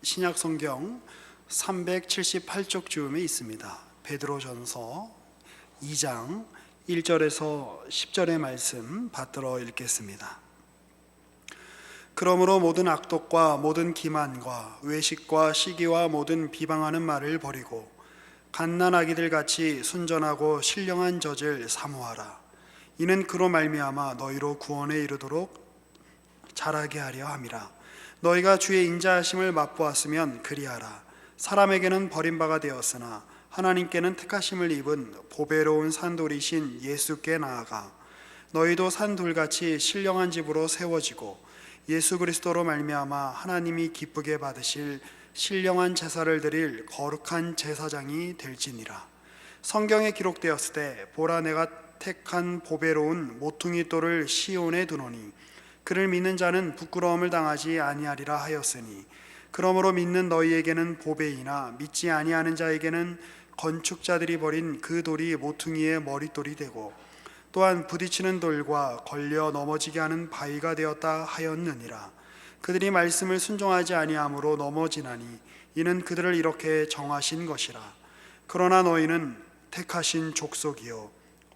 신약 성경 378쪽 쯤에 있습니다. 베드로전서 2장 1절에서 10절의 말씀 받들어 읽겠습니다. 그러므로 모든 악독과 모든 기만과 외식과 시기와 모든 비방하는 말을 버리고 갓난아기들 같이 순전하고 신령한 젖을 사모하라. 이는 그로 말미암아 너희로 구원에 이르도록 자라게 하려 함이라. 너희가 주의 인자하심을 맛보았으면 그리하라. 사람에게는 버림바가 되었으나 하나님께는 택하심을 입은 보배로운 산돌이신 예수께 나아가 너희도 산돌같이 신령한 집으로 세워지고 예수 그리스도로 말미암아 하나님이 기쁘게 받으실 신령한 제사를 드릴 거룩한 제사장이 될지니라. 성경에 기록되었을 때 보라 내가 택한 보배로운 모퉁이 돌을 시온에 두노니 그를 믿는 자는 부끄러움을 당하지 아니하리라 하였으니 그러므로 믿는 너희에게는 보배이나 믿지 아니하는 자에게는 건축자들이 버린 그 돌이 모퉁이의 머릿돌이 되고 또한 부딪히는 돌과 걸려 넘어지게 하는 바위가 되었다 하였느니라. 그들이 말씀을 순종하지 아니함으로 넘어지나니 이는 그들을 이렇게 정하신 것이라. 그러나 너희는 택하신 족속이요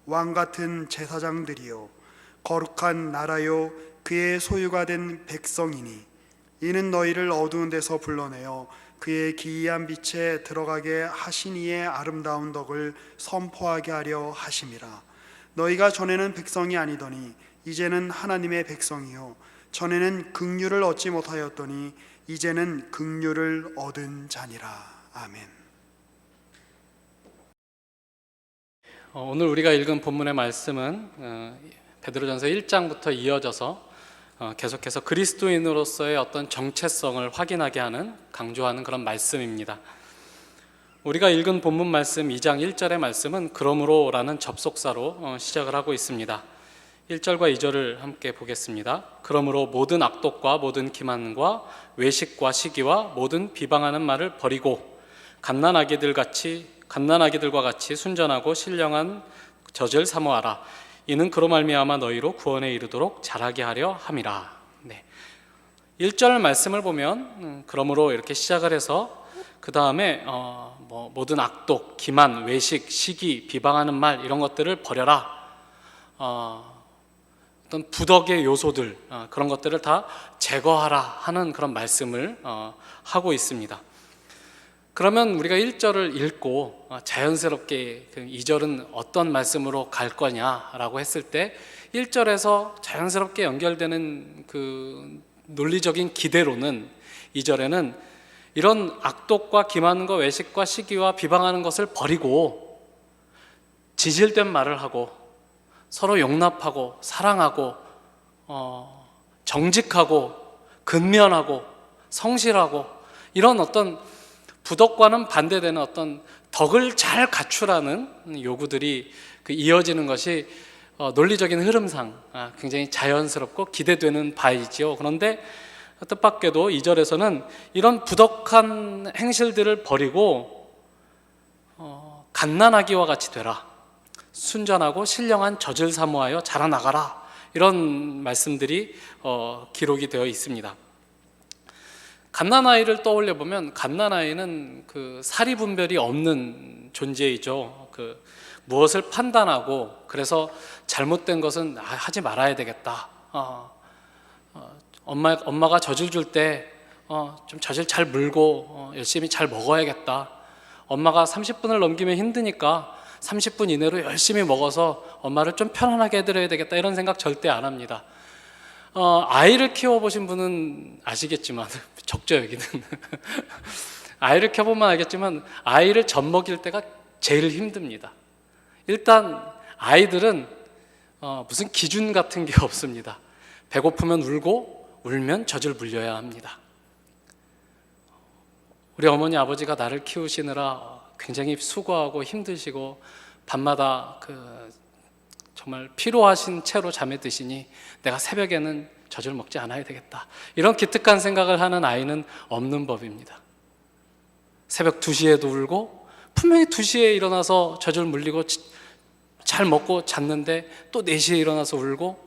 왕같은 제사장들이요 거룩한 나라요 그의 소유가 된 백성이니 이는 너희를 어두운 데서 불러내어 그의 기이한 빛에 들어가게 하신 이의 아름다운 덕을 선포하게 하려 하심이라. 너희가 전에는 백성이 아니더니 이제는 하나님의 백성이요 전에는 긍휼을 얻지 못하였더니 이제는 긍휼을 얻은 자니라. 아멘. 오늘 우리가 읽은 본문의 말씀은 베드로전서 1장부터 이어져서 계속해서 그리스도인으로서의 어떤 정체성을 확인하게 하는, 강조하는 그런 말씀입니다. 우리가 읽은 본문 말씀 2장 1절의 말씀은 그러므로 라는 접속사로 시작을 하고 있습니다. 1절과 2절을 함께 보겠습니다. 그러므로 모든 악독과 모든 기만과 외식과 시기와 모든 비방하는 말을 버리고 갓난아기들과 같이 순전하고 신령한 젖을 사모하라. 이는 그로 말미암아 너희로 구원에 이르도록 자라게 하려 함이라. 1절 말씀을 보면 그러므로 이렇게 시작을 해서 그 다음에 모든 악독, 기만, 외식, 시기, 비방하는 말 이런 것들을 버려라. 어떤 부덕의 요소들 그런 것들을 다 제거하라 하는 그런 말씀을 하고 있습니다. 그러면 우리가 1절을 읽고 자연스럽게 2절은 어떤 말씀으로 갈 거냐라고 했을 때 1절에서 자연스럽게 연결되는 그 논리적인 기대로는 2절에는 이런 악독과 기만과 외식과 시기와 비방하는 것을 버리고 진실된 말을 하고 서로 용납하고 사랑하고 정직하고 근면하고 성실하고 이런 어떤 부덕과는 반대되는 어떤 덕을 잘 갖추라는 요구들이 이어지는 것이 논리적인 흐름상 굉장히 자연스럽고 기대되는 바이지요. 그런데 뜻밖에도 2절에서는 이런 부덕한 행실들을 버리고 갓난아기와 같이 되라. 순전하고 신령한 젖을 사모하여 자라나가라. 이런 말씀들이 기록이 되어 있습니다. 갓난아이를 떠올려 보면 갓난아이는 그 사리분별이 없는 존재이죠. 무엇을 판단하고 그래서 잘못된 것은 하지 말아야 되겠다. 엄마가 젖을 줄 때 좀 젖을 잘 물고 열심히 잘 먹어야겠다. 엄마가 30분을 넘기면 힘드니까 30분 이내로 열심히 먹어서 엄마를 좀 편안하게 해드려야 되겠다. 이런 생각 절대 안 합니다. 아이를 키워보신 분은 아시겠지만 적죠 여기는 아이를 키워보면 알겠지만 아이를 젖 먹일 때가 제일 힘듭니다. 일단 아이들은 무슨 기준 같은 게 없습니다. 배고프면 울고 울면 젖을 물려야 합니다. 우리 어머니 아버지가 나를 키우시느라 굉장히 수고하고 힘드시고 밤마다 정말 피로하신 채로 잠에 드시니 내가 새벽에는 젖을 먹지 않아야 되겠다. 이런 기특한 생각을 하는 아이는 없는 법입니다. 새벽 2시에도 울고 분명히 2시에 일어나서 젖을 물리고 잘 먹고 잤는데 또 4시에 일어나서 울고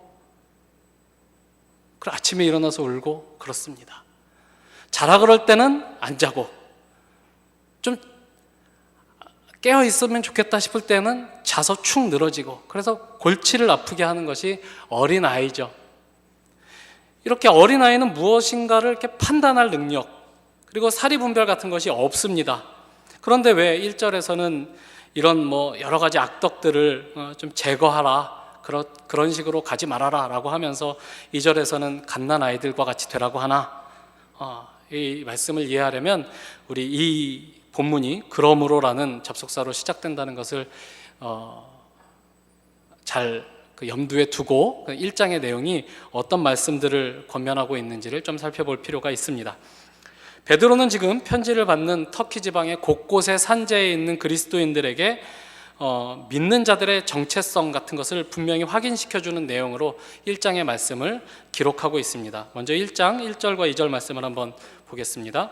그리고 아침에 일어나서 울고 그렇습니다. 자라 그럴 때는 안 자고, 좀 깨어 있으면 좋겠다 싶을 때는 자서 축 늘어지고, 그래서 골치를 아프게 하는 것이 어린아이죠. 이렇게 어린아이는 무엇인가를 이렇게 판단할 능력, 그리고 사리분별 같은 것이 없습니다. 그런데 왜 1절에서는 이런 여러 가지 악덕들을 좀 제거하라, 그런 식으로 가지 말아라 라고 하면서 2절에서는 갓난아이들과 같이 되라고 하나? 이 말씀을 이해하려면 우리 이 본문이 그러므로라는 접속사로 시작된다는 것을 잘 염두에 두고 1장의 내용이 어떤 말씀들을 권면하고 있는지를 좀 살펴볼 필요가 있습니다. 베드로는 지금 편지를 받는 터키 지방의 곳곳에 산재해 있는 그리스도인들에게 믿는 자들의 정체성 같은 것을 분명히 확인시켜주는 내용으로 1장의 말씀을 기록하고 있습니다. 먼저 1장 1절과 2절 말씀을 한번 보겠습니다.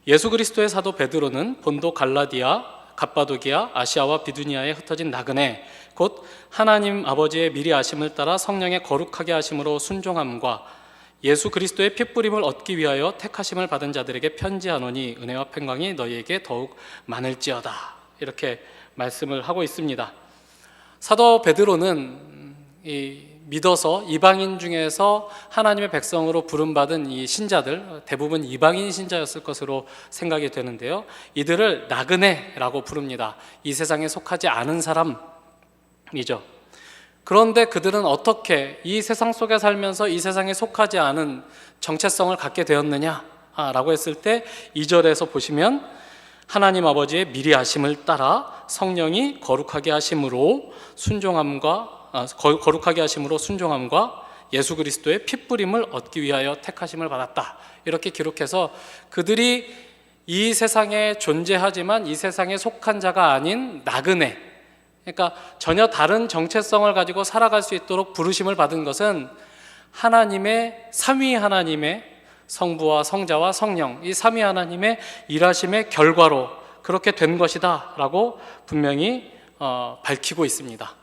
예수 그리스도의 사도 베드로는 본도 갈라디아, 갑바도기아, 아시아와 비두니아에 흩어진 나그네, 곧 하나님 아버지의 미리 아심을 따라 성령의 거룩하게 하심으로 순종함과 예수 그리스도의 핏부림을 얻기 위하여 택하심을 받은 자들에게 편지하노니 은혜와 평강이 너희에게 더욱 많을지어다. 이렇게 말씀을 하고 있습니다. 사도 베드로는 믿어서 이방인 중에서 하나님의 백성으로 부름받은 이 신자들, 대부분 이방인 신자였을 것으로 생각이 되는데요, 이들을 나그네라고 부릅니다. 이 세상에 속하지 않은 사람이죠. 그런데 그들은 어떻게 이 세상 속에 살면서 이 세상에 속하지 않은 정체성을 갖게 되었느냐라고 했을 때 2절에서 보시면 하나님 아버지의 미리 아심을 따라 성령이 거룩하게 하심으로 순종함과 예수 그리스도의 핏부림을 얻기 위하여 택하심을 받았다. 이렇게 기록해서 그들이 이 세상에 존재하지만 이 세상에 속한 자가 아닌 나그네, 그러니까 전혀 다른 정체성을 가지고 살아갈 수 있도록 부르심을 받은 것은 하나님의 삼위 하나님의 성부와 성자와 성령, 이 삼위 하나님의 일하심의 결과로 그렇게 된 것이다 라고 분명히 밝히고 있습니다.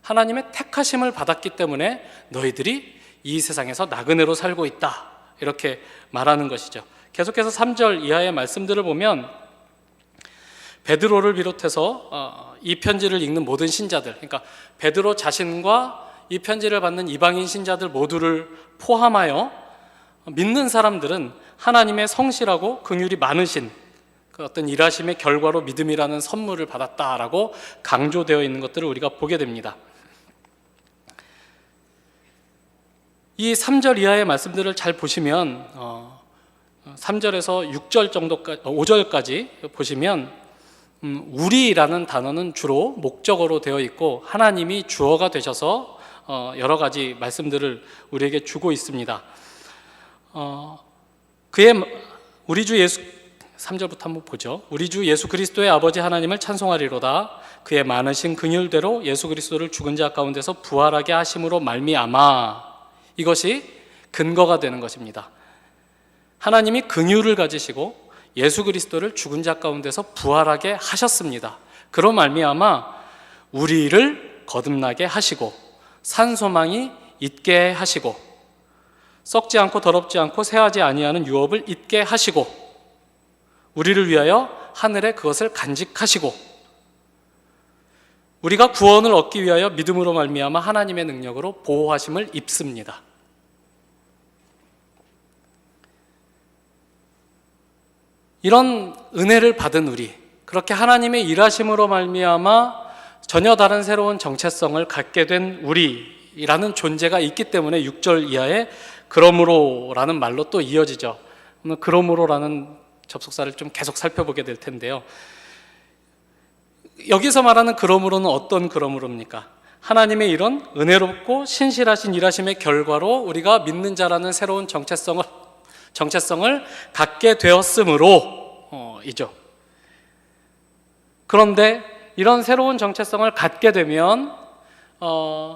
하나님의 택하심을 받았기 때문에 너희들이 이 세상에서 나그네로 살고 있다, 이렇게 말하는 것이죠. 계속해서 3절 이하의 말씀들을 보면 베드로를 비롯해서 이 편지를 읽는 모든 신자들, 그러니까 베드로 자신과 이 편지를 받는 이방인 신자들 모두를 포함하여 믿는 사람들은 하나님의 성실하고 긍휼이 많으신 그 어떤 일하심의 결과로 믿음이라는 선물을 받았다라고 강조되어 있는 것들을 우리가 보게 됩니다. 이 3절 이하의 말씀들을 잘 보시면 3절에서 6절 정도까지, 5절까지 보시면 우리라는 단어는 주로 목적어로 되어 있고 하나님이 주어가 되셔서 여러 가지 말씀들을 우리에게 주고 있습니다. 우리 주 예수 3절부터 한번 보죠. 우리 주 예수 그리스도의 아버지 하나님을 찬송하리로다. 그의 많으신 긍휼대로 예수 그리스도를 죽은 자 가운데서 부활하게 하심으로 말미암아. 이것이 근거가 되는 것입니다. 하나님이 긍휼을 가지시고 예수 그리스도를 죽은 자 가운데서 부활하게 하셨습니다. 그로 말미암아 우리를 거듭나게 하시고 산소망이 있게 하시고 썩지 않고 더럽지 않고 새하지 아니하는 유업을 있게 하시고 우리를 위하여 하늘에 그것을 간직하시고 우리가 구원을 얻기 위하여 믿음으로 말미암아 하나님의 능력으로 보호하심을 입습니다. 이런 은혜를 받은 우리, 그렇게 하나님의 일하심으로 말미암아 전혀 다른 새로운 정체성을 갖게 된 우리라는 존재가 있기 때문에 6절 이하에 그러므로라는 말로 또 이어지죠. 그러므로라는 접속사를 좀 계속 살펴보게 될 텐데요. 여기서 말하는 그러므로는 어떤 그러므로입니까? 하나님의 이런 은혜롭고 신실하신 일하심의 결과로 우리가 믿는 자라는 새로운 정체성을 갖게 되었으므로 이죠. 그런데 이런 새로운 정체성을 갖게 되면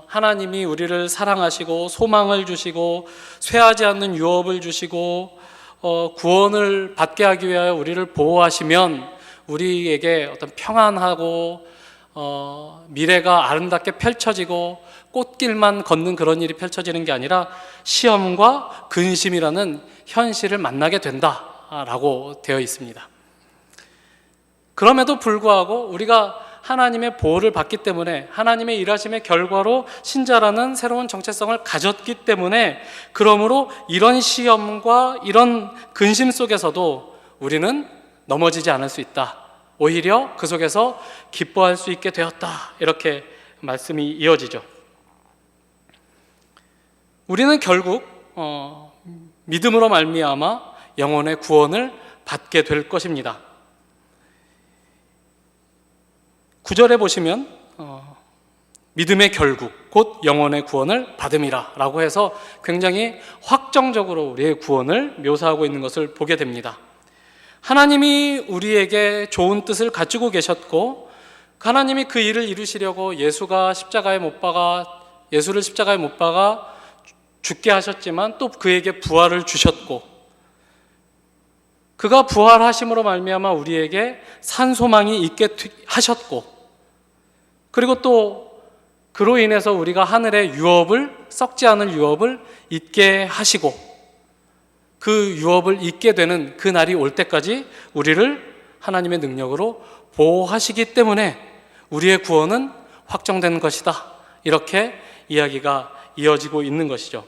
하나님이 우리를 사랑하시고 소망을 주시고 쇠하지 않는 유업을 주시고 구원을 받게 하기 위하여 우리를 보호하시면 우리에게 어떤 평안하고 미래가 아름답게 펼쳐지고 꽃길만 걷는 그런 일이 펼쳐지는 게 아니라 시험과 근심이라는 현실을 만나게 된다라고 되어 있습니다. 그럼에도 불구하고 우리가 하나님의 보호를 받기 때문에, 하나님의 일하심의 결과로 신자라는 새로운 정체성을 가졌기 때문에, 그러므로 이런 시험과 이런 근심 속에서도 우리는 넘어지지 않을 수 있다. 오히려 그 속에서 기뻐할 수 있게 되었다. 이렇게 말씀이 이어지죠. 우리는 결국 믿음으로 말미암아 영혼의 구원을 받게 될 것입니다. 9절에 보시면 믿음의 결국 곧 영혼의 구원을 받음이라 라고 해서 굉장히 확정적으로 우리의 구원을 묘사하고 있는 것을 보게 됩니다. 하나님이 우리에게 좋은 뜻을 가지고 계셨고, 하나님이 그 일을 이루시려고 예수를 십자가에 못 박아 죽게 하셨지만 또 그에게 부활을 주셨고, 그가 부활하심으로 말미암아 우리에게 산 소망이 있게 하셨고, 그리고 또 그로 인해서 우리가 하늘의 썩지 않을 유업을 잊게 하시고, 그 유업을 잊게 되는 그 날이 올 때까지 우리를 하나님의 능력으로 보호하시기 때문에 우리의 구원은 확정된 것이다. 이렇게 이야기가 이어지고 있는 것이죠.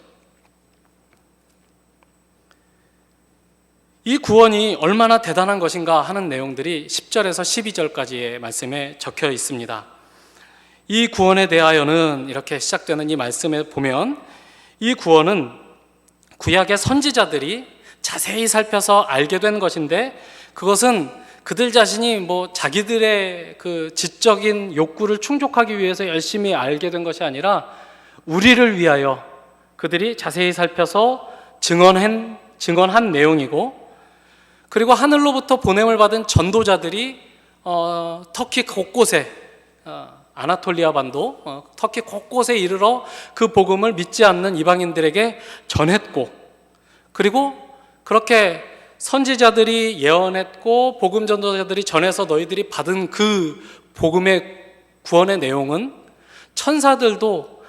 이 구원이 얼마나 대단한 것인가 하는 내용들이 10절에서 12절까지의 말씀에 적혀 있습니다. 이 구원에 대하여는 이렇게 시작되는 이 말씀에 보면, 이 구원은 구약의 선지자들이 자세히 살펴서 알게 된 것인데, 그것은 그들 자신이 자기들의 그 지적인 욕구를 충족하기 위해서 열심히 알게 된 것이 아니라 우리를 위하여 그들이 자세히 살펴서 증언한 내용이고, 그리고 하늘로부터 보냄을 받은 전도자들이 터키 곳곳에, 아나톨리아 반도, 터키 곳곳에 이르러 그 복음을 믿지 않는 이방인들에게 전했고, 그리고 그렇게 선지자들이 예언했고 복음 전도자들이 전해서 너희들이 받은 그 복음의 구원의 내용은 천사들도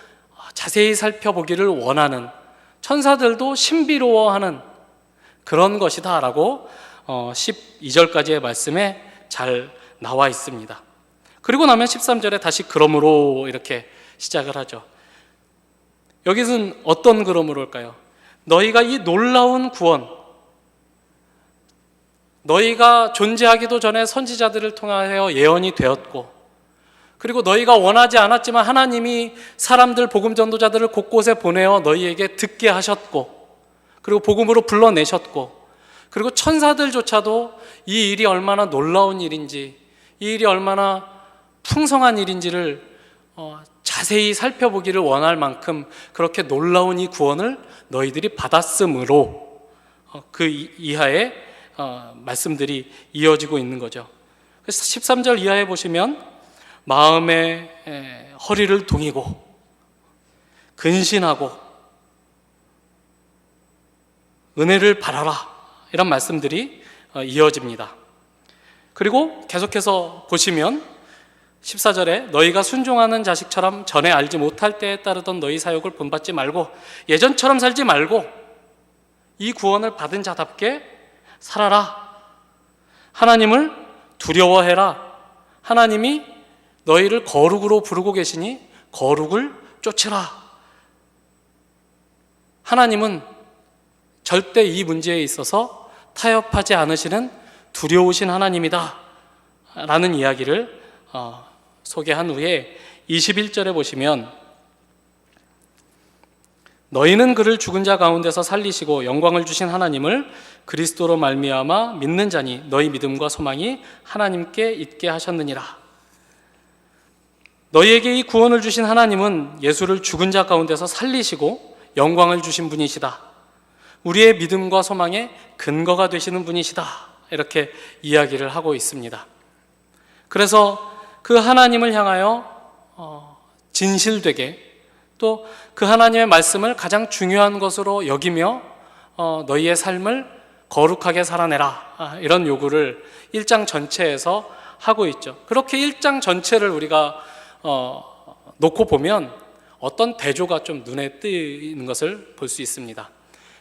자세히 살펴보기를 원하는, 천사들도 신비로워하는 그런 것이다 라고 12절까지의 말씀에 잘 나와 있습니다. 그리고 나면 13절에 다시 그러므로 이렇게 시작을 하죠. 여기서는 어떤 그러므로일까요? 너희가 이 놀라운 구원, 너희가 존재하기도 전에 선지자들을 통하여 예언이 되었고, 그리고 너희가 원하지 않았지만 하나님이 사람들, 복음 전도자들을 곳곳에 보내어 너희에게 듣게 하셨고, 그리고 복음으로 불러내셨고, 그리고 천사들조차도 이 일이 얼마나 놀라운 일인지, 이 일이 얼마나 풍성한 일인지를 자세히 살펴보기를 원할 만큼 그렇게 놀라운 이 구원을 너희들이 받았으므로 그 이하의 말씀들이 이어지고 있는 거죠. 그래서 13절 이하에 보시면 마음에 허리를 동이고 근신하고 은혜를 바라라, 이런 말씀들이 이어집니다. 그리고 계속해서 보시면 14절에 너희가 순종하는 자식처럼 전에 알지 못할 때에 따르던 너희 사욕을 본받지 말고 예전처럼 살지 말고 이 구원을 받은 자답게 살아라. 하나님을 두려워해라. 하나님이 너희를 거룩으로 부르고 계시니 거룩을 쫓으라. 하나님은 절대 이 문제에 있어서 타협하지 않으시는 두려우신 하나님이다 라는 이야기를 소개한 후에 21절에 보시면 너희는 그를 죽은 자 가운데서 살리시고 영광을 주신 하나님을 그리스도로 말미암아 믿는 자니 너희 믿음과 소망이 하나님께 있게 하셨느니라. 너희에게 이 구원을 주신 하나님은 예수를 죽은 자 가운데서 살리시고 영광을 주신 분이시다. 우리의 믿음과 소망의 근거가 되시는 분이시다. 이렇게 이야기를 하고 있습니다. 그래서 그 하나님을 향하여 진실되게, 또 그 하나님의 말씀을 가장 중요한 것으로 여기며 너희의 삶을 거룩하게 살아내라, 이런 요구를 1장 전체에서 하고 있죠. 그렇게 1장 전체를 우리가 놓고 보면 어떤 대조가 좀 눈에 띄는 것을 볼 수 있습니다.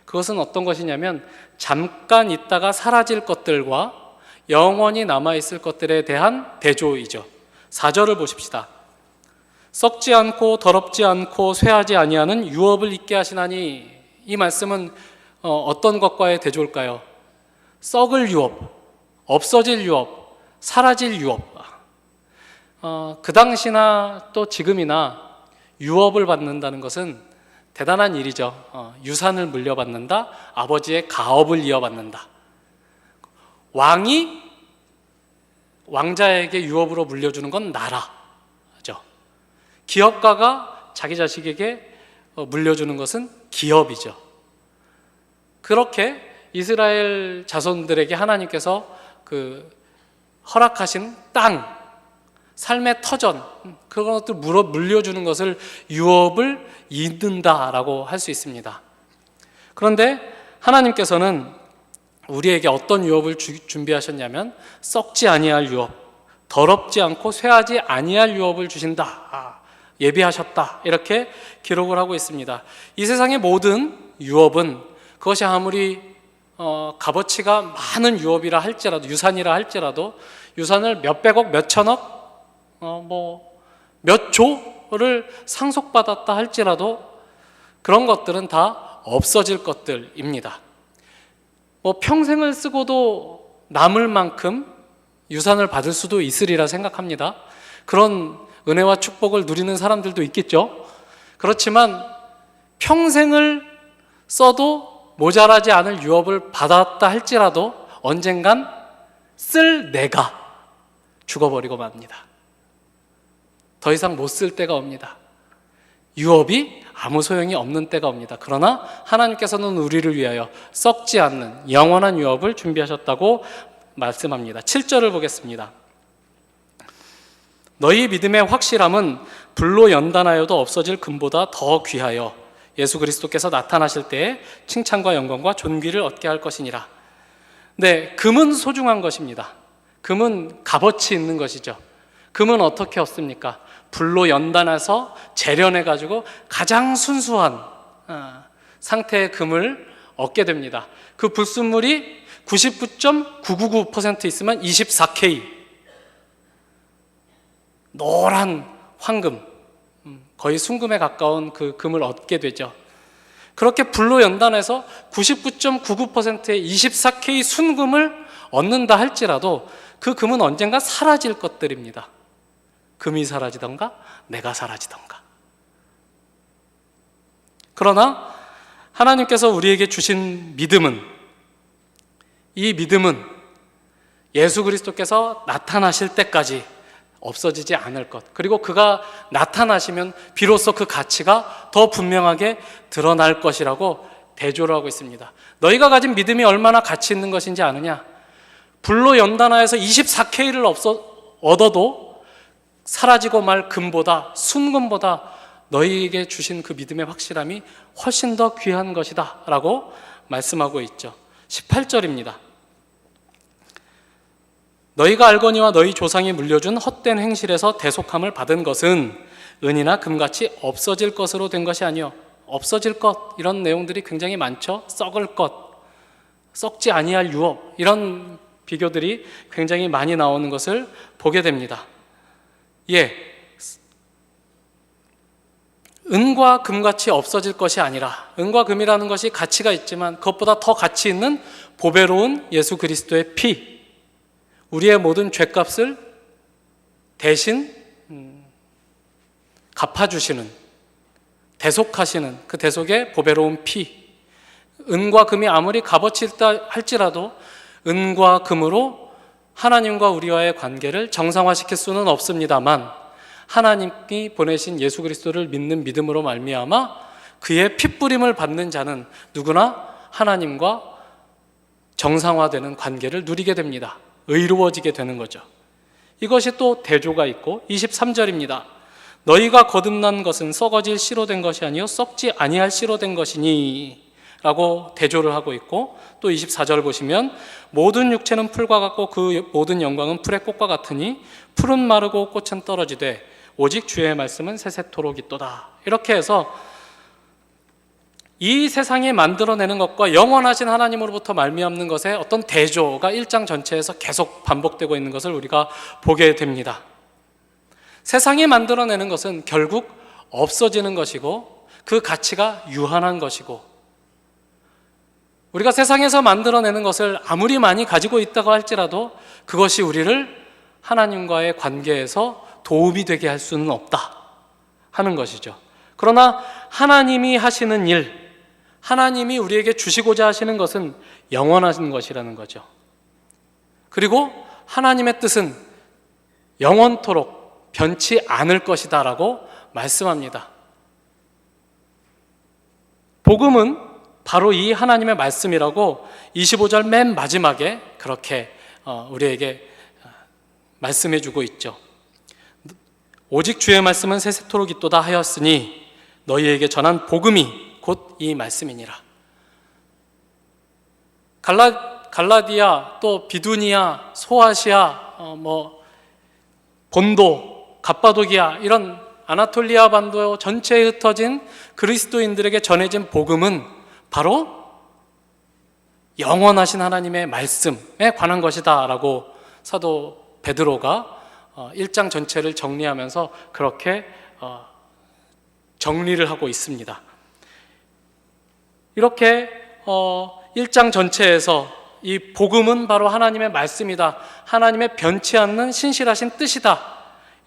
그것은 어떤 것이냐면 잠깐 있다가 사라질 것들과 영원히 남아있을 것들에 대한 대조이죠. 4절을 보십시다. 썩지 않고 더럽지 않고 쇠하지 아니하는 유업을 있게 하시나니, 이 말씀은 어떤 것과의 대조일까요? 썩을 유업, 없어질 유업, 사라질 유업. 그 당시나 또 지금이나 유업을 받는다는 것은 대단한 일이죠. 유산을 물려받는다, 아버지의 가업을 이어받는다. 왕이 왕자에게 유업으로 물려주는 건 나라죠. 기업가가 자기 자식에게 물려주는 것은 기업이죠. 그렇게 이스라엘 자손들에게 하나님께서 허락하신 땅, 삶의 터전, 그런 것들 물려주는 것을 유업을 잇는다라고 할 수 있습니다. 그런데 하나님께서는 우리에게 어떤 유업을 준비하셨냐면 썩지 아니할 유업, 더럽지 않고 쇠하지 아니할 유업을 주신다, 예비하셨다, 이렇게 기록을 하고 있습니다. 이 세상의 모든 유업은 그것이 아무리 값어치가 많은 유업이라 할지라도, 유산이라 할지라도, 유산을 몇백억, 몇천억, 몇 조를 상속받았다 할지라도 그런 것들은 다 없어질 것들입니다. 평생을 쓰고도 남을 만큼 유산을 받을 수도 있으리라 생각합니다. 그런 은혜와 축복을 누리는 사람들도 있겠죠. 그렇지만 평생을 써도 모자라지 않을 유업을 받았다 할지라도 언젠간 쓸 내가 죽어버리고 맙니다. 더 이상 못 쓸 때가 옵니다. 유업이 아무 소용이 없는 때가 옵니다. 그러나 하나님께서는 우리를 위하여 썩지 않는 영원한 유업을 준비하셨다고 말씀합니다. 7절을 보겠습니다. 너희 믿음의 확실함은 불로 연단하여도 없어질 금보다 더 귀하여 예수 그리스도께서 나타나실 때에 칭찬과 영광과 존귀를 얻게 할 것이니라. 네, 금은 소중한 것입니다. 금은 값어치 있는 것이죠. 금은 어떻게 얻습니까? 불로 연단해서 재련해가지고 가장 순수한 상태의 금을 얻게 됩니다. 그 불순물이 99.999% 있으면 24K, 노란 황금, 거의 순금에 가까운 그 금을 얻게 되죠. 그렇게 불로 연단해서 99.99%의 24K 순금을 얻는다 할지라도 그 금은 언젠가 사라질 것들입니다. 금이 사라지던가 내가 사라지던가. 그러나 하나님께서 우리에게 주신 믿음은, 이 믿음은 예수 그리스도께서 나타나실 때까지 없어지지 않을 것, 그리고 그가 나타나시면 비로소 그 가치가 더 분명하게 드러날 것이라고 대조를 하고 있습니다. 너희가 가진 믿음이 얼마나 가치 있는 것인지 아느냐? 불로 연단하여서 24K를 얻어도 사라지고 말 금보다, 순금보다 너희에게 주신 그 믿음의 확실함이 훨씬 더 귀한 것이다 라고 말씀하고 있죠. 18절입니다. 너희가 알거니와 너희 조상이 물려준 헛된 행실에서 대속함을 받은 것은 은이나 금같이 없어질 것으로 된 것이 아니요, 없어질 것, 이런 내용들이 굉장히 많죠. 썩을 것, 썩지 아니할 유업, 이런 비교들이 굉장히 많이 나오는 것을 보게 됩니다. 은과 금같이 없어질 것이 아니라, 은과 금이라는 것이 가치가 있지만 그것보다 더 가치 있는 보배로운 예수 그리스도의 피, 우리의 모든 죄값을 대신 갚아주시는, 대속하시는 그 대속의 보배로운 피. 은과 금이 아무리 값어치 있다 할지라도 은과 금으로 하나님과 우리와의 관계를 정상화시킬 수는 없습니다만, 하나님이 보내신 예수 그리스도를 믿는 믿음으로 말미암아 그의 핏부림을 받는 자는 누구나 하나님과 정상화되는 관계를 누리게 됩니다. 의로워지게 되는 거죠. 이것이 또 대조가 있고 23절입니다. 너희가 거듭난 것은 썩어질 씨로 된 것이 아니요 썩지 아니할 씨로 된 것이니 라고 대조를 하고 있고, 또 24절 보시면 모든 육체는 풀과 같고 그 모든 영광은 풀의 꽃과 같으니 풀은 마르고 꽃은 떨어지되 오직 주의 말씀은 세세토록 있도다. 이렇게 해서 이 세상이 만들어내는 것과 영원하신 하나님으로부터 말미암는 것의 어떤 대조가 1장 전체에서 계속 반복되고 있는 것을 우리가 보게 됩니다. 세상이 만들어내는 것은 결국 없어지는 것이고 그 가치가 유한한 것이고, 우리가 세상에서 만들어내는 것을 아무리 많이 가지고 있다고 할지라도 그것이 우리를 하나님과의 관계에서 도움이 되게 할 수는 없다 하는 것이죠. 그러나 하나님이 하시는 일, 하나님이 우리에게 주시고자 하시는 것은 영원하신 것이라는 거죠. 그리고 하나님의 뜻은 영원토록 변치 않을 것이다 라고 말씀합니다. 복음은 바로 이 하나님의 말씀이라고 25절 맨 마지막에 그렇게 우리에게 말씀해 주고 있죠. 오직 주의 말씀은 세세토록 있도다 하였으니 너희에게 전한 복음이 곧 이 말씀이니라. 갈라디아, 또 비두니아, 소아시아, 본도, 갑바도기아, 이런 아나톨리아 반도 전체에 흩어진 그리스도인들에게 전해진 복음은 바로 영원하신 하나님의 말씀에 관한 것이다 라고 사도 베드로가 1장 전체를 정리하면서 그렇게 정리를 하고 있습니다. 이렇게 1장 전체에서 이 복음은 바로 하나님의 말씀이다, 하나님의 변치 않는 신실하신 뜻이다,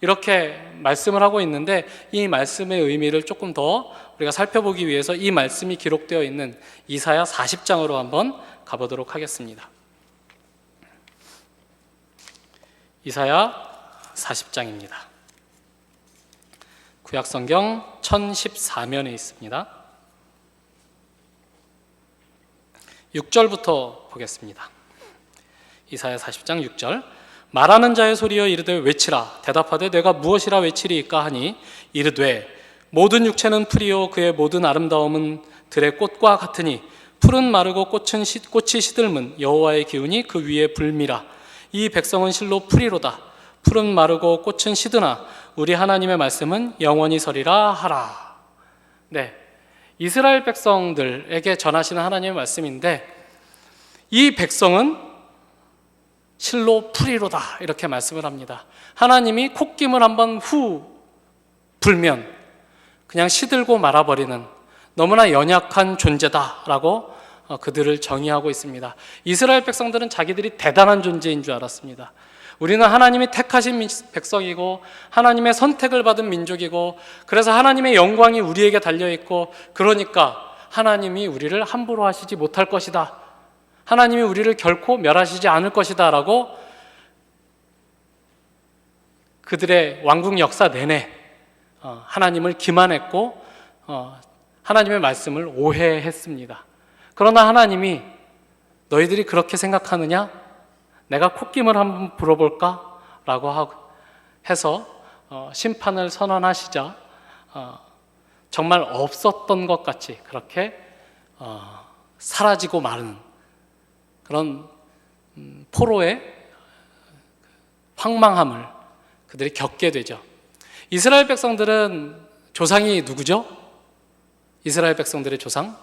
이렇게 말씀을 하고 있는데, 이 말씀의 의미를 조금 더 우리가 살펴보기 위해서 이 말씀이 기록되어 있는 이사야 40장으로 한번 가보도록 하겠습니다. 이사야 40장입니다. 구약성경 1014면에 있습니다. 6절부터 보겠습니다. 이사야 40장 6절. 말하는 자의 소리여 이르되 외치라. 대답하되 내가 무엇이라 외치리이까 하니 이르되 모든 육체는 풀이요 그의 모든 아름다움은 들의 꽃과 같으니 풀은 마르고 꽃이 시들면 여호와의 기운이 그 위에 불미라. 이 백성은 실로 풀이로다. 풀은 마르고 꽃은 시드나 우리 하나님의 말씀은 영원히 서리라 하라. 네, 이스라엘 백성들에게 전하시는 하나님의 말씀인데, 이 백성은 실로 풀이로다 이렇게 말씀을 합니다. 하나님이 콧김을 한번 후 불면 그냥 시들고 말아버리는 너무나 연약한 존재다라고 그들을 정의하고 있습니다. 이스라엘 백성들은 자기들이 대단한 존재인 줄 알았습니다. 우리는 하나님이 택하신 백성이고 하나님의 선택을 받은 민족이고, 그래서 하나님의 영광이 우리에게 달려있고, 그러니까 하나님이 우리를 함부로 하시지 못할 것이다, 하나님이 우리를 결코 멸하시지 않을 것이다 라고 그들의 왕국 역사 내내 하나님을 기만했고 하나님의 말씀을 오해했습니다. 그러나 하나님이 너희들이 그렇게 생각하느냐? 내가 콧김을 한번 불어볼까? 라고 해서 심판을 선언하시자 정말 없었던 것 같이 그렇게 사라지고 마는 그런 포로의 황망함을 그들이 겪게 되죠. 이스라엘 백성들은 조상이 누구죠? 이스라엘 백성들의 조상?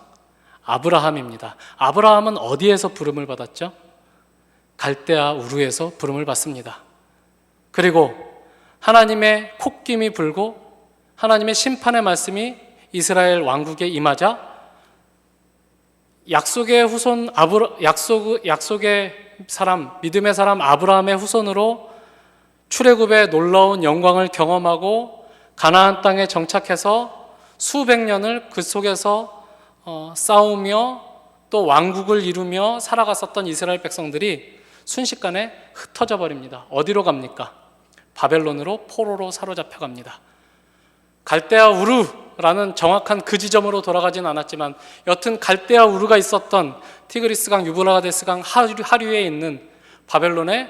아브라함입니다. 아브라함은 어디에서 부름을 받았죠? 갈대아 우르에서 부름을 받습니다. 그리고 하나님의 콧김이 불고 하나님의 심판의 말씀이 이스라엘 왕국에 임하자 약속의 후손 약속의 사람, 믿음의 사람 아브라함의 후손으로 출애굽의 놀라운 영광을 경험하고 가나안 땅에 정착해서 수백 년을 그 속에서 싸우며 또 왕국을 이루며 살아갔었던 이스라엘 백성들이 순식간에 흩어져 버립니다. 어디로 갑니까? 바벨론으로 포로로 사로잡혀 갑니다. 갈대아 우르라는 정확한 그 지점으로 돌아가진 않았지만 여튼 갈대아 우르가 있었던 티그리스강, 유브라데스강 하류에 있는 바벨론의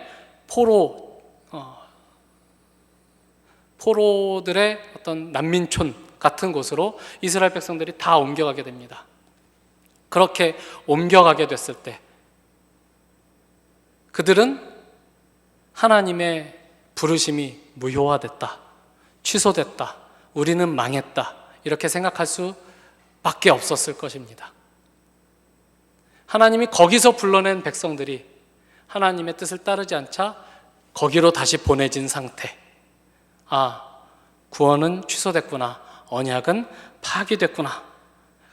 포로들의 어떤 난민촌 같은 곳으로 이스라엘 백성들이 다 옮겨가게 됩니다. 그렇게 옮겨가게 됐을 때 그들은 하나님의 부르심이 무효화됐다, 취소됐다, 우리는 망했다 이렇게 생각할 수밖에 없었을 것입니다. 하나님이 거기서 불러낸 백성들이 하나님의 뜻을 따르지 않자 거기로 다시 보내진 상태. 구원은 취소됐구나, 언약은 파기됐구나.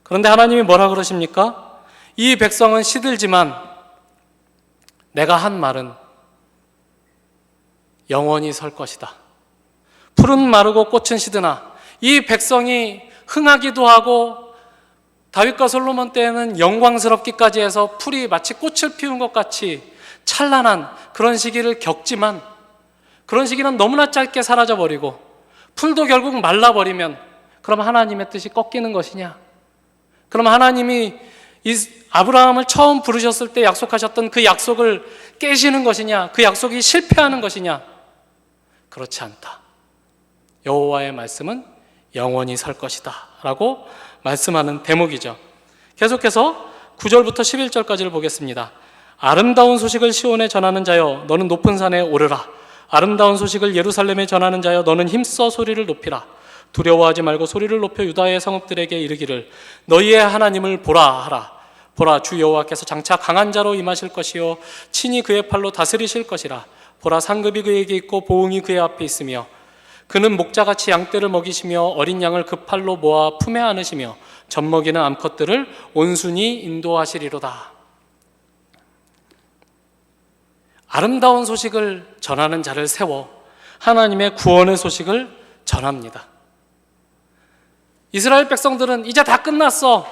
그런데 하나님이 뭐라 그러십니까? 이 백성은 시들지만 내가 한 말은 영원히 설 것이다. 풀은 마르고 꽃은 시드나 이 백성이 흥하기도 하고 다윗과 솔로몬 때에는 영광스럽기까지 해서 풀이 마치 꽃을 피운 것 같이 찬란한 그런 시기를 겪지만 그런 시기는 너무나 짧게 사라져버리고 풀도 결국 말라버리면 그럼 하나님의 뜻이 꺾이는 것이냐? 그럼 하나님이 아브라함을 처음 부르셨을 때 약속하셨던 그 약속을 깨시는 것이냐? 그 약속이 실패하는 것이냐? 그렇지 않다. 여호와의 말씀은 영원히 설 것이다 라고 말씀하는 대목이죠. 계속해서 9절부터 11절까지를 보겠습니다. 아름다운 소식을 시온에 전하는 자여 너는 높은 산에 오르라. 아름다운 소식을 예루살렘에 전하는 자여 너는 힘써 소리를 높이라. 두려워하지 말고 소리를 높여 유다의 성읍들에게 이르기를 너희의 하나님을 보라 하라. 보라, 주 여호와께서 장차 강한 자로 임하실 것이요 친히 그의 팔로 다스리실 것이라. 보라, 상급이 그에게 있고 보응이 그의 앞에 있으며 그는 목자같이 양떼를 먹이시며 어린 양을 그 팔로 모아 품에 안으시며 젖먹이는 암컷들을 온순히 인도하시리로다. 아름다운 소식을 전하는 자를 세워 하나님의 구원의 소식을 전합니다. 이스라엘 백성들은 이제 다 끝났어.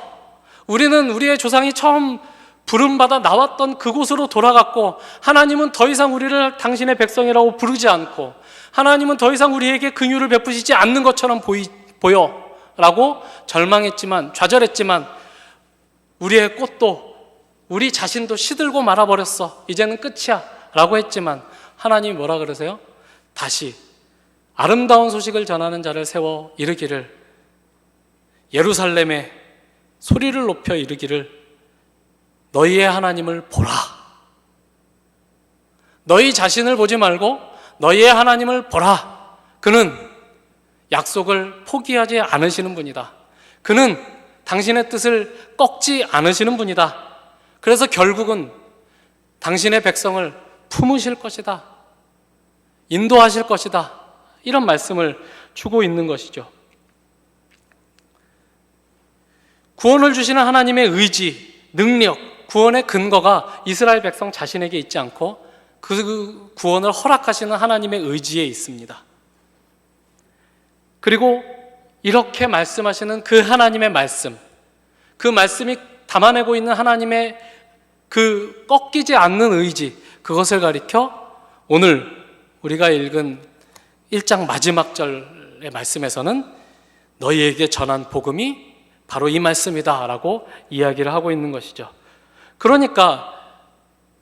우리는 우리의 조상이 처음 부름받아 나왔던 그곳으로 돌아갔고 하나님은 더 이상 우리를 당신의 백성이라고 부르지 않고 하나님은 더 이상 우리에게 긍휼을 베푸시지 않는 것처럼 보여 라고 절망했지만, 좌절했지만 우리의 꽃도 우리 자신도 시들고 말아버렸어. 이제는 끝이야 라고 했지만 하나님이 뭐라 그러세요? 다시 아름다운 소식을 전하는 자를 세워 이르기를 예루살렘에 소리를 높여 이르기를 너희의 하나님을 보라. 너희 자신을 보지 말고 너희의 하나님을 보라. 그는 약속을 포기하지 않으시는 분이다. 그는 당신의 뜻을 꺾지 않으시는 분이다. 그래서 결국은 당신의 백성을 품으실 것이다. 인도하실 것이다. 이런 말씀을 주고 있는 것이죠. 구원을 주시는 하나님의 의지, 능력, 구원의 근거가 이스라엘 백성 자신에게 있지 않고 그 구원을 허락하시는 하나님의 의지에 있습니다. 그리고 이렇게 말씀하시는 그 하나님의 말씀, 그 말씀이 담아내고 있는 하나님의 그 꺾이지 않는 의지, 그것을 가리켜 오늘 우리가 읽은 1장 마지막 절의 말씀에서는 너희에게 전한 복음이 바로 이 말씀이다 라고 이야기를 하고 있는 것이죠. 그러니까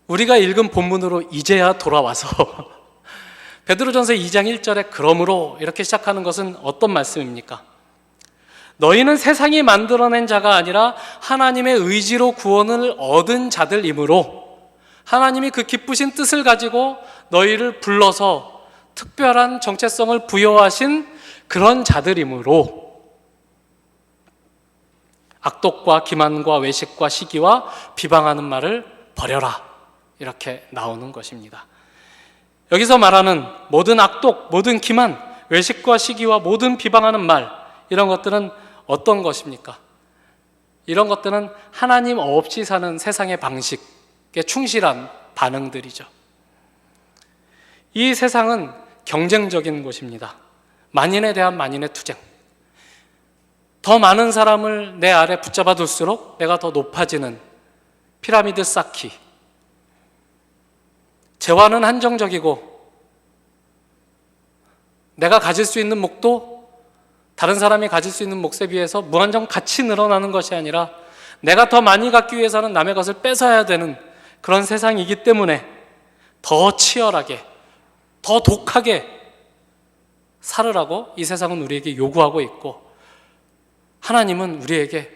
우리가 읽은 본문으로 이제야 돌아와서 베드로전서 2장 1절에 그러므로 이렇게 시작하는 것은 어떤 말씀입니까? 너희는 세상이 만들어낸 자가 아니라 하나님의 의지로 구원을 얻은 자들이므로 하나님이 그 기쁘신 뜻을 가지고 너희를 불러서 특별한 정체성을 부여하신 그런 자들이므로 악독과 기만과 외식과 시기와 비방하는 말을 버려라. 이렇게 나오는 것입니다. 여기서 말하는 모든 악독, 모든 기만, 외식과 시기와 모든 비방하는 말, 이런 것들은 어떤 것입니까? 이런 것들은 하나님 없이 사는 세상의 방식에 충실한 반응들이죠. 이 세상은 경쟁적인 곳입니다. 만인에 대한 만인의 투쟁. 더 많은 사람을 내 아래 붙잡아 둘수록 내가 더 높아지는 피라미드 쌓기. 재화는 한정적이고 내가 가질 수 있는 몫도 다른 사람이 가질 수 있는 몫에 비해서 무한정 같이 늘어나는 것이 아니라 내가 더 많이 갖기 위해서는 남의 것을 뺏어야 되는 그런 세상이기 때문에 더 치열하게, 더 독하게 살으라고 이 세상은 우리에게 요구하고 있고 하나님은 우리에게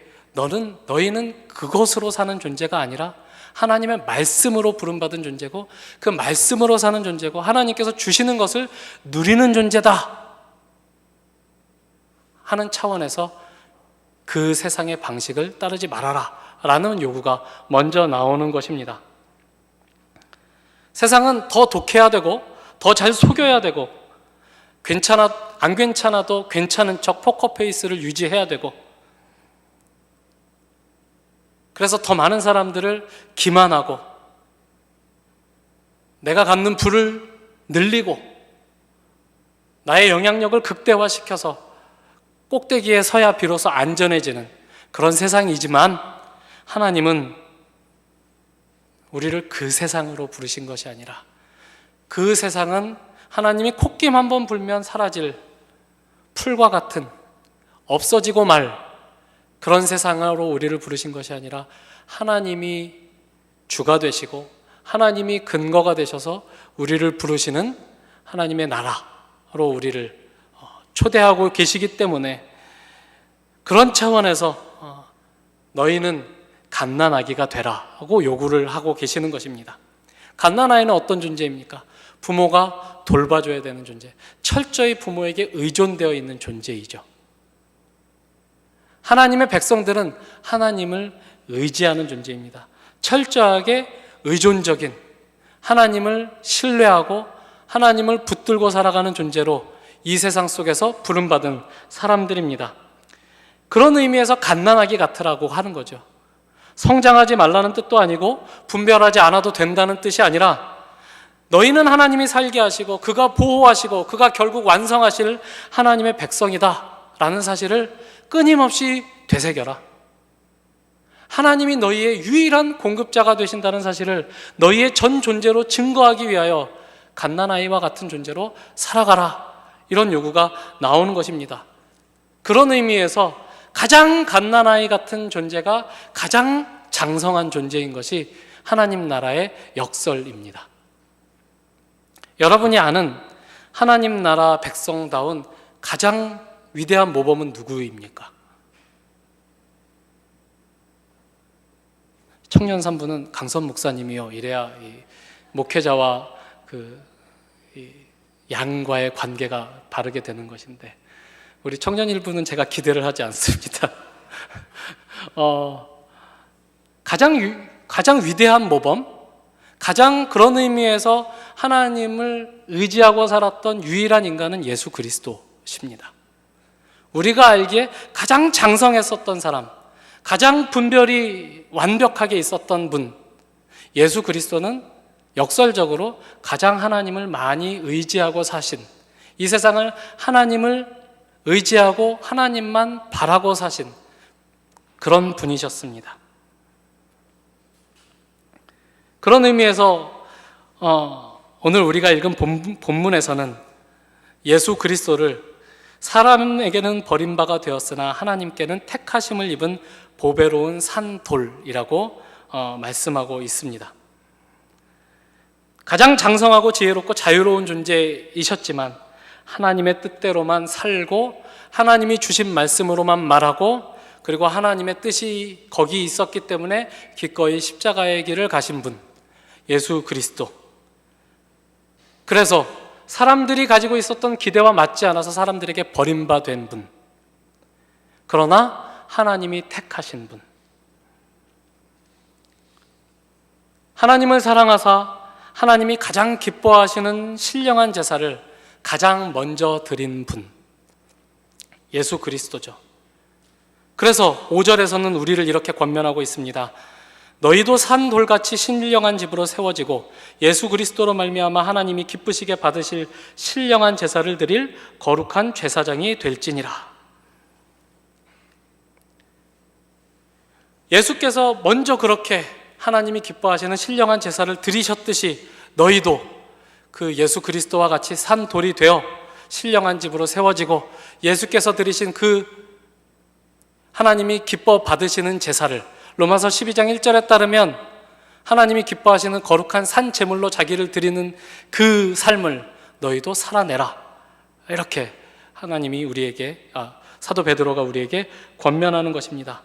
너희는 그것으로 사는 존재가 아니라 하나님의 말씀으로 부름받은 존재고 그 말씀으로 사는 존재고 하나님께서 주시는 것을 누리는 존재다 하는 차원에서 그 세상의 방식을 따르지 말아라 라는 요구가 먼저 나오는 것입니다. 세상은 더 독해야 되고 더 잘 속여야 되고 안 괜찮아도 괜찮은 척 포커페이스를 유지해야 되고 그래서 더 많은 사람들을 기만하고 내가 갖는 부를 늘리고 나의 영향력을 극대화시켜서 꼭대기에 서야 비로소 안전해지는 그런 세상이지만 하나님은 우리를 그 세상으로 부르신 것이 아니라 그 세상은 하나님이 콧김 한번 불면 사라질 풀과 같은 없어지고 말 그런 세상으로 우리를 부르신 것이 아니라 하나님이 주가 되시고 하나님이 근거가 되셔서 우리를 부르시는 하나님의 나라로 우리를 초대하고 계시기 때문에 그런 차원에서 너희는 갓난아기가 되라 하고 요구를 하고 계시는 것입니다. 갓난아이는 어떤 존재입니까? 부모가 돌봐줘야 되는 존재, 철저히 부모에게 의존되어 있는 존재이죠. 하나님의 백성들은 하나님을 의지하는 존재입니다. 철저하게 의존적인 하나님을 신뢰하고 하나님을 붙들고 살아가는 존재로 이 세상 속에서 부름받은 사람들입니다. 그런 의미에서 갓난아기 같으라고 하는 거죠. 성장하지 말라는 뜻도 아니고 분별하지 않아도 된다는 뜻이 아니라 너희는 하나님이 살게 하시고 그가 보호하시고 그가 결국 완성하실 하나님의 백성이다 라는 사실을 끊임없이 되새겨라. 하나님이 너희의 유일한 공급자가 되신다는 사실을 너희의 전 존재로 증거하기 위하여 갓난아이와 같은 존재로 살아가라. 이런 요구가 나오는 것입니다. 그런 의미에서 가장 갓난아이 같은 존재가 가장 장성한 존재인 것이 하나님 나라의 역설입니다. 여러분이 아는 하나님 나라 백성다운 가장 위대한 모범은 누구입니까? 청년 산부는 강선 목사님이요. 이래야 목회자와 양과의 관계가 바르게 되는 것인데 우리 청년 일부는 제가 기대를 하지 않습니다. 가장 위대한 모범, 가장 그런 의미에서 하나님을 의지하고 살았던 유일한 인간은 예수 그리스도십니다. 우리가 알기에 가장 장성했었던 사람, 가장 분별이 완벽하게 있었던 분, 예수 그리스도는 역설적으로 가장 하나님을 많이 의지하고 사신, 이 세상을 하나님을 의지하고 하나님만 바라고 사신 그런 분이셨습니다. 그런 의미에서 오늘 우리가 읽은 본문에서는 예수 그리스도를 사람에게는 버림바가 되었으나 하나님께는 택하심을 입은 보배로운 산돌이라고 말씀하고 있습니다. 가장 장성하고 지혜롭고 자유로운 존재이셨지만 하나님의 뜻대로만 살고 하나님이 주신 말씀으로만 말하고 그리고 하나님의 뜻이 거기 있었기 때문에 기꺼이 십자가의 길을 가신 분, 예수 그리스도. 그래서 사람들이 가지고 있었던 기대와 맞지 않아서 사람들에게 버림받은 분, 그러나 하나님이 택하신 분, 하나님을 사랑하사 하나님이 가장 기뻐하시는 신령한 제사를 가장 먼저 드린 분, 예수 그리스도죠. 그래서 5절에서는 우리를 이렇게 권면하고 있습니다. 너희도 산 돌같이 신령한 집으로 세워지고 예수 그리스도로 말미암아 하나님이 기쁘시게 받으실 신령한 제사를 드릴 거룩한 제사장이 될지니라. 예수께서 먼저 그렇게 하나님이 기뻐하시는 신령한 제사를 드리셨듯이 너희도 그 예수 그리스도와 같이 산 돌이 되어 신령한 집으로 세워지고 예수께서 드리신 그 하나님이 기뻐 받으시는 제사를 로마서 12장 1절에 따르면 하나님이 기뻐하시는 거룩한 산 제물로 자기를 드리는 그 삶을 너희도 살아내라. 이렇게 하나님이 우리에게 사도 베드로가 우리에게 권면하는 것입니다.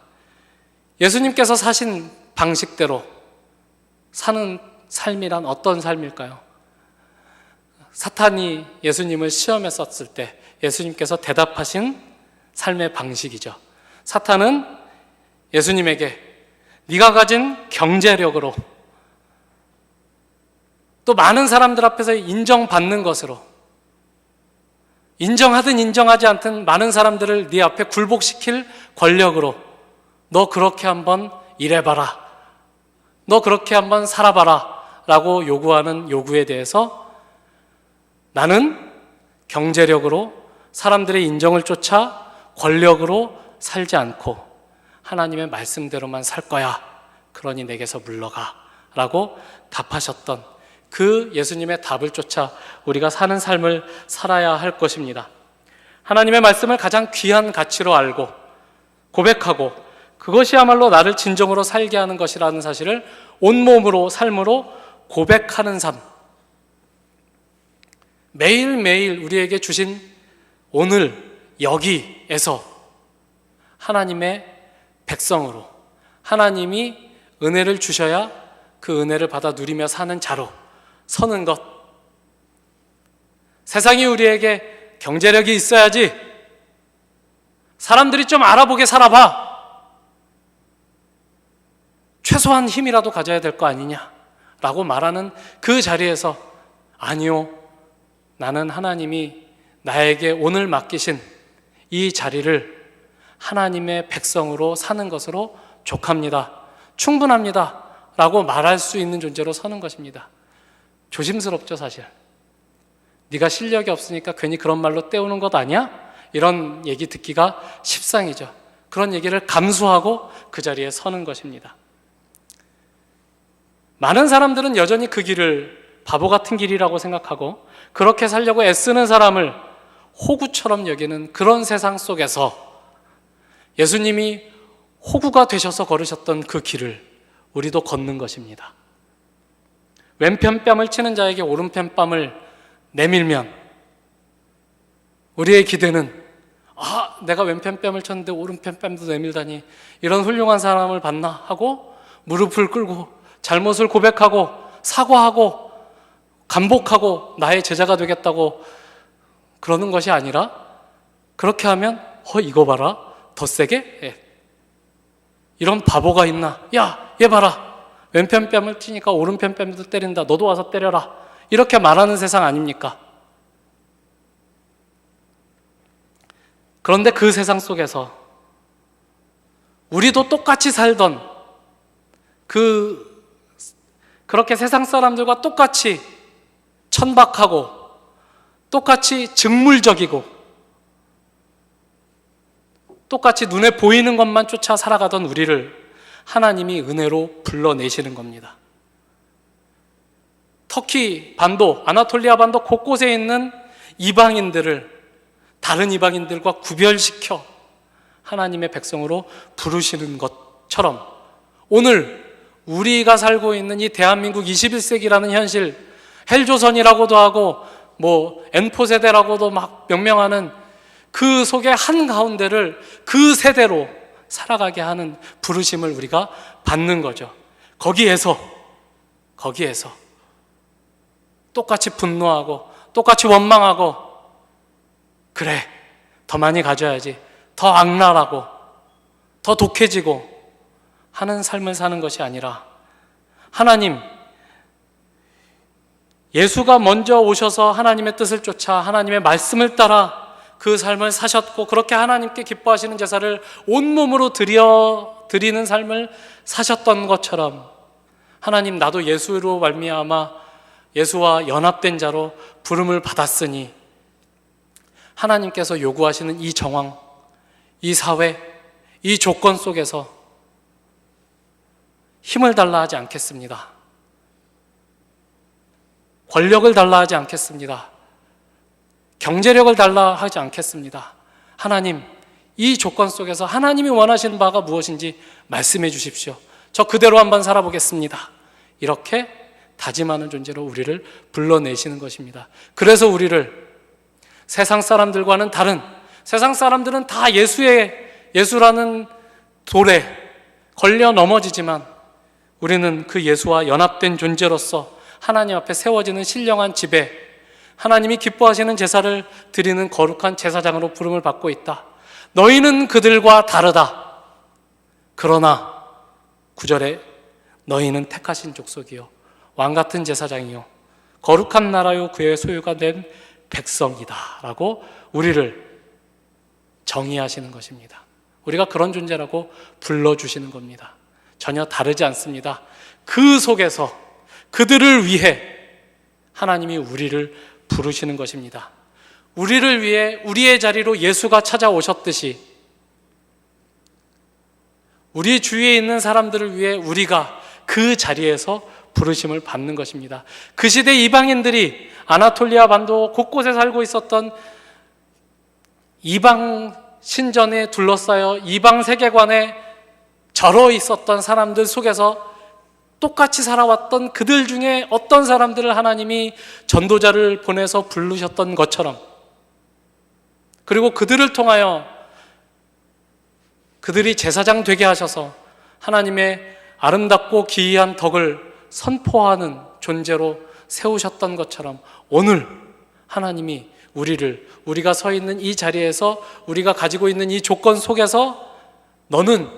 예수님께서 사신 방식대로 사는 삶이란 어떤 삶일까요? 사탄이 예수님을 시험에 썼을 때 예수님께서 대답하신 삶의 방식이죠. 사탄은 예수님에게 네가 가진 경제력으로 또 많은 사람들 앞에서 인정받는 것으로, 인정하든 인정하지 않든 많은 사람들을 네 앞에 굴복시킬 권력으로 너 그렇게 한번 일해봐라, 너 그렇게 한번 살아봐라 라고 요구하는 요구에 대해서 나는 경제력으로 사람들의 인정을 쫓아 권력으로 살지 않고 하나님의 말씀대로만 살 거야. 그러니 내게서 물러가 라고 답하셨던 그 예수님의 답을 쫓아 우리가 사는 삶을 살아야 할 것입니다. 하나님의 말씀을 가장 귀한 가치로 알고 고백하고 그것이야말로 나를 진정으로 살게 하는 것이라는 사실을 온몸으로 삶으로 고백하는 삶, 매일매일 우리에게 주신 오늘 여기에서 하나님의 백성으로 하나님이 은혜를 주셔야 그 은혜를 받아 누리며 사는 자로 서는 것. 세상이 우리에게 경제력이 있어야지, 사람들이 좀 알아보게 살아봐, 최소한 힘이라도 가져야 될 거 아니냐라고 말하는 그 자리에서 아니요, 나는 하나님이 나에게 오늘 맡기신 이 자리를 하나님의 백성으로 사는 것으로 족합니다, 충분합니다 라고 말할 수 있는 존재로 서는 것입니다. 조심스럽죠, 사실. 네가 실력이 없으니까 괜히 그런 말로 때우는 것 아니야? 이런 얘기 듣기가 십상이죠. 그런 얘기를 감수하고 그 자리에 서는 것입니다. 많은 사람들은 여전히 그 길을 바보 같은 길이라고 생각하고 그렇게 살려고 애쓰는 사람을 호구처럼 여기는 그런 세상 속에서 예수님이 호구가 되셔서 걸으셨던 그 길을 우리도 걷는 것입니다. 왼편 뺨을 치는 자에게 오른편 뺨을 내밀면 우리의 기대는 내가 왼편 뺨을 쳤는데 오른편 뺨도 내밀다니 이런 훌륭한 사람을 봤나 하고 무릎을 꿇고 잘못을 고백하고 사과하고 감복하고 나의 제자가 되겠다고 그러는 것이 아니라 그렇게 하면 이거 봐라, 더 세게? 이런 바보가 있나? 야, 얘 봐라, 왼편 뺨을 치니까 오른편 뺨도 때린다, 너도 와서 때려라, 이렇게 말하는 세상 아닙니까? 그런데 그 세상 속에서 우리도 똑같이 살던 그렇게 세상 사람들과 똑같이 천박하고 똑같이 즉물적이고 똑같이 눈에 보이는 것만 쫓아 살아가던 우리를 하나님이 은혜로 불러내시는 겁니다. 터키 반도, 아나톨리아 반도 곳곳에 있는 이방인들을 다른 이방인들과 구별시켜 하나님의 백성으로 부르시는 것처럼 오늘 우리가 살고 있는 이 대한민국 21세기라는 현실, 헬조선이라고도 하고 N포세대라고도 막 명명하는 그 속의 한가운데를 그 세대로 살아가게 하는 부르심을 우리가 받는 거죠. 거기에서 똑같이 분노하고 똑같이 원망하고 그래, 더 많이 가져야지, 더 악랄하고 더 독해지고 하는 삶을 사는 것이 아니라 하나님, 예수가 먼저 오셔서 하나님의 뜻을 쫓아 하나님의 말씀을 따라 그 삶을 사셨고 그렇게 하나님께 기뻐하시는 제사를 온몸으로 드리는 삶을 사셨던 것처럼 하나님, 나도 예수로 말미암아 예수와 연합된 자로 부름을 받았으니 하나님께서 요구하시는 이 정황, 이 사회, 이 조건 속에서 힘을 달라 하지 않겠습니다. 권력을 달라 하지 않겠습니다. 경제력을 달라 하지 않겠습니다. 하나님, 이 조건 속에서 하나님이 원하시는 바가 무엇인지 말씀해 주십시오. 저 그대로 한번 살아보겠습니다. 이렇게 다짐하는 존재로 우리를 불러내시는 것입니다. 그래서 우리를 세상 사람들과는 다른, 세상 사람들은 다 예수라는 돌에 걸려 넘어지지만 우리는 그 예수와 연합된 존재로서 하나님 앞에 세워지는 신령한 집에 하나님이 기뻐하시는 제사를 드리는 거룩한 제사장으로 부름을 받고 있다. 너희는 그들과 다르다. 그러나 9절에 너희는 택하신 족속이요 왕같은 제사장이요 거룩한 나라요 그의 소유가 된 백성이다 라고 우리를 정의하시는 것입니다. 우리가 그런 존재라고 불러주시는 겁니다. 전혀 다르지 않습니다. 그 속에서 그들을 위해 하나님이 우리를 부르시는 것입니다. 우리를 위해 우리의 자리로 예수가 찾아오셨듯이 우리 주위에 있는 사람들을 위해 우리가 그 자리에서 부르심을 받는 것입니다. 그 시대 이방인들이 아나톨리아 반도 곳곳에 살고 있었던 이방 신전에 둘러싸여 이방 세계관에 절어 있었던 사람들 속에서 똑같이 살아왔던 그들 중에 어떤 사람들을 하나님이 전도자를 보내서 부르셨던 것처럼, 그리고 그들을 통하여 그들이 제사장 되게 하셔서 하나님의 아름답고 기이한 덕을 선포하는 존재로 세우셨던 것처럼 오늘 하나님이 우리가 서 있는 이 자리에서 우리가 가지고 있는 이 조건 속에서 너는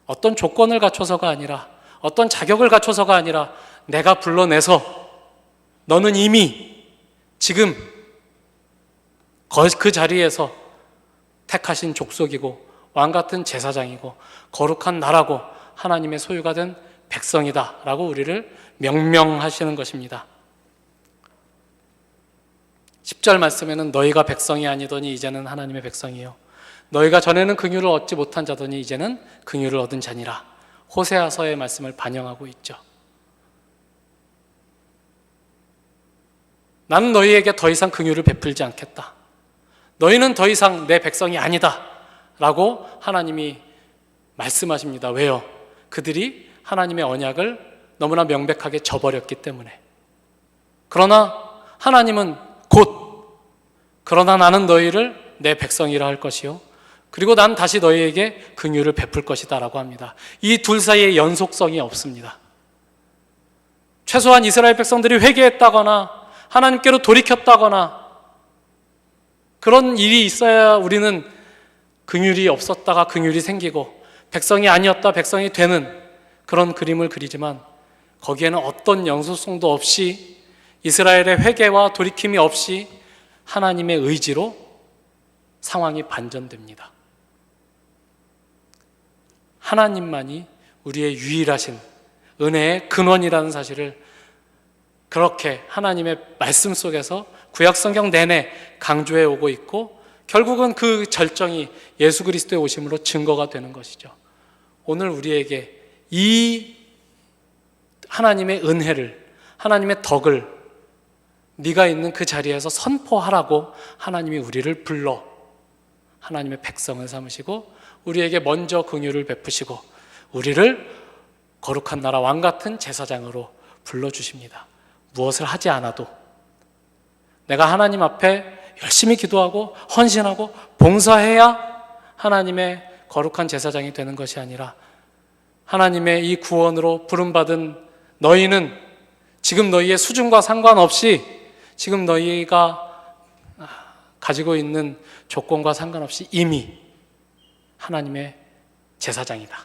어떤 조건을 갖춰서가 아니라 어떤 자격을 갖춰서가 아니라 내가 불러내서 너는 이미 지금 그 자리에서 택하신 족속이고 왕같은 제사장이고 거룩한 나라고 하나님의 소유가 된 백성이다 라고 우리를 명명하시는 것입니다. 10절 말씀에는 너희가 백성이 아니더니 이제는 하나님의 백성이요 너희가 전에는 긍휼을 얻지 못한 자더니 이제는 긍휼을 얻은 자니라. 호세아서의 말씀을 반영하고 있죠. 나는 너희에게 더 이상 긍휼을 베풀지 않겠다. 너희는 더 이상 내 백성이 아니다 라고 하나님이 말씀하십니다. 왜요? 그들이 하나님의 언약을 너무나 명백하게 저버렸기 때문에. 그러나 하나님은 그러나 나는 너희를 내 백성이라 할 것이요 그리고 난 다시 너희에게 긍휼을 베풀 것이다 라고 합니다. 이 둘 사이에 연속성이 없습니다. 최소한 이스라엘 백성들이 회개했다거나 하나님께로 돌이켰다거나 그런 일이 있어야 우리는 긍휼이 없었다가 긍휼이 생기고 백성이 아니었다 백성이 되는 그런 그림을 그리지만 거기에는 어떤 연속성도 없이 이스라엘의 회개와 돌이킴이 없이 하나님의 의지로 상황이 반전됩니다. 하나님만이 우리의 유일하신 은혜의 근원이라는 사실을 그렇게 하나님의 말씀 속에서 구약성경 내내 강조해 오고 있고 결국은 그 절정이 예수 그리스도의 오심으로 증거가 되는 것이죠. 오늘 우리에게 이 하나님의 은혜를, 하나님의 덕을 네가 있는 그 자리에서 선포하라고 하나님이 우리를 불러 하나님의 백성을 삼으시고 우리에게 먼저 긍휼을 베푸시고 우리를 거룩한 나라 왕같은 제사장으로 불러주십니다. 무엇을 하지 않아도 내가 하나님 앞에 열심히 기도하고 헌신하고 봉사해야 하나님의 거룩한 제사장이 되는 것이 아니라 하나님의 이 구원으로 부름받은 너희는 지금 너희의 수준과 상관없이 지금 너희가 가지고 있는 조건과 상관없이 이미 하나님의 제사장이다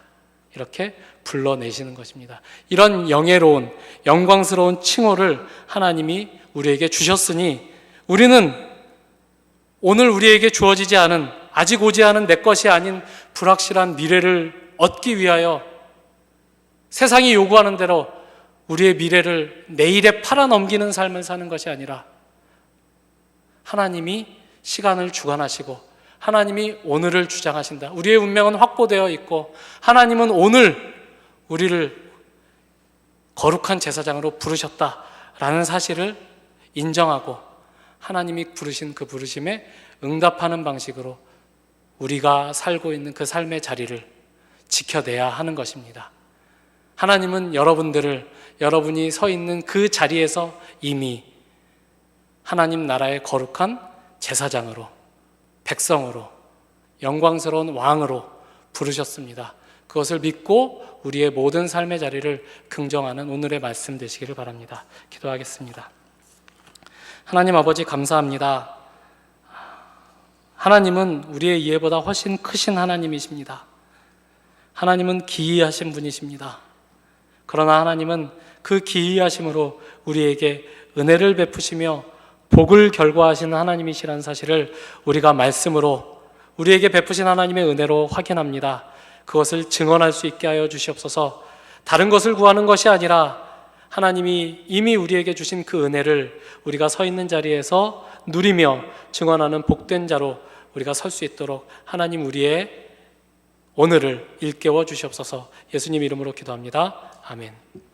이렇게 불러내시는 것입니다. 이런 영예로운 영광스러운 칭호를 하나님이 우리에게 주셨으니 우리는 오늘 우리에게 주어지지 않은 아직 오지 않은 내 것이 아닌 불확실한 미래를 얻기 위하여 세상이 요구하는 대로 우리의 미래를 내일에 팔아넘기는 삶을 사는 것이 아니라 하나님이 시간을 주관하시고 하나님이 오늘을 주장하신다. 우리의 운명은 확보되어 있고 하나님은 오늘 우리를 거룩한 제사장으로 부르셨다라는 사실을 인정하고 하나님이 부르신 그 부르심에 응답하는 방식으로 우리가 살고 있는 그 삶의 자리를 지켜내야 하는 것입니다. 하나님은 여러분이 서 있는 그 자리에서 이미 하나님 나라의 거룩한 제사장으로, 백성으로, 영광스러운 왕으로 부르셨습니다. 그것을 믿고 우리의 모든 삶의 자리를 긍정하는 오늘의 말씀 되시기를 바랍니다. 기도하겠습니다. 하나님 아버지 감사합니다. 하나님은 우리의 이해보다 훨씬 크신 하나님이십니다. 하나님은 기이하신 분이십니다. 그러나 하나님은 그 기이하심으로 우리에게 은혜를 베푸시며 복을 결과하시는 하나님이시라는 사실을 우리가 말씀으로 우리에게 베푸신 하나님의 은혜로 확인합니다. 그것을 증언할 수 있게 하여 주시옵소서. 다른 것을 구하는 것이 아니라 하나님이 이미 우리에게 주신 그 은혜를 우리가 서 있는 자리에서 누리며 증언하는 복된 자로 우리가 설 수 있도록 하나님 우리의 오늘을 일깨워 주시옵소서. 예수님 이름으로 기도합니다. 아멘.